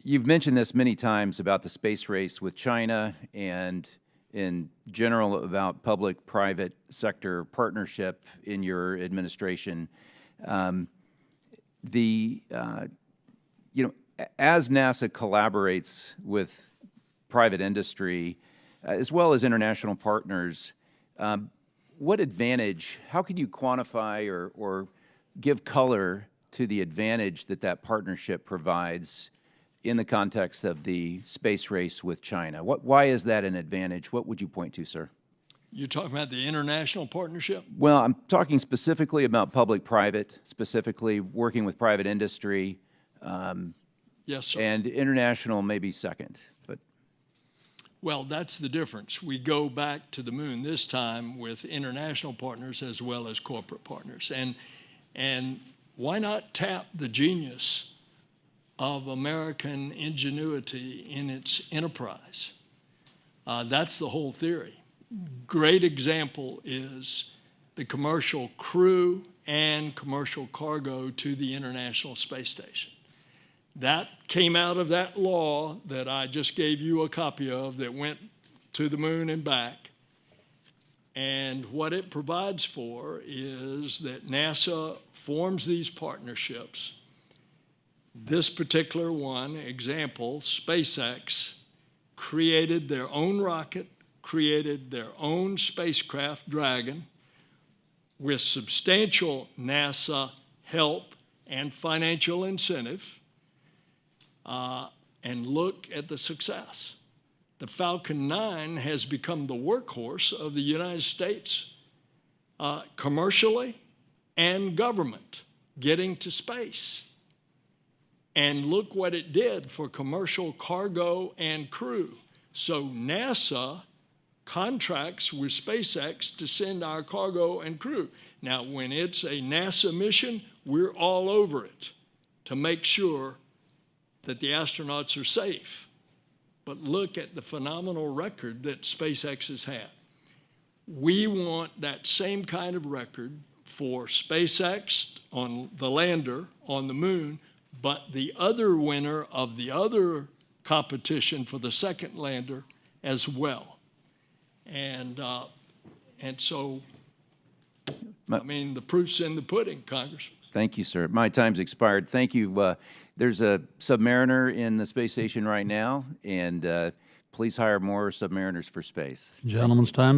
You've mentioned this many times about the space race with China and in general about public-private sector partnership in your administration. As NASA collaborates with private industry as well as international partners, what advantage, how can you quantify or give color to the advantage that that partnership provides in the context of the space race with China? Why is that an advantage? What would you point to, sir? You're talking about the international partnership? Well, I'm talking specifically about public-private, specifically working with private industry. Yes, sir. And international maybe second, but. Well, that's the difference. We go back to the moon this time with international partners as well as corporate partners. And why not tap the genius of American ingenuity in its enterprise? That's the whole theory. Great example is the commercial crew and commercial cargo to the International Space Station. That came out of that law that I just gave you a copy of that went to the moon and back. And what it provides for is that NASA forms these partnerships. This particular one, example, SpaceX, created their own rocket, created their own spacecraft, Dragon, with substantial NASA help and financial incentive, and look at the success. The Falcon 9 has become the workhorse of the United States commercially and government getting to space. And look what it did for commercial cargo and crew. So NASA contracts with SpaceX to send our cargo and crew. Now, when it's a NASA mission, we're all over it to make sure that the astronauts are safe. But look at the phenomenal record that SpaceX has had. We want that same kind of record for SpaceX on the lander on the moon, but the other winner of the other competition for the second lander as well. And so, I mean, the proof's in the pudding, Congressman. Thank you, sir. My time's expired. Thank you. There's a submariner in the space station right now, and please hire more submariners for space. Gentleman's time is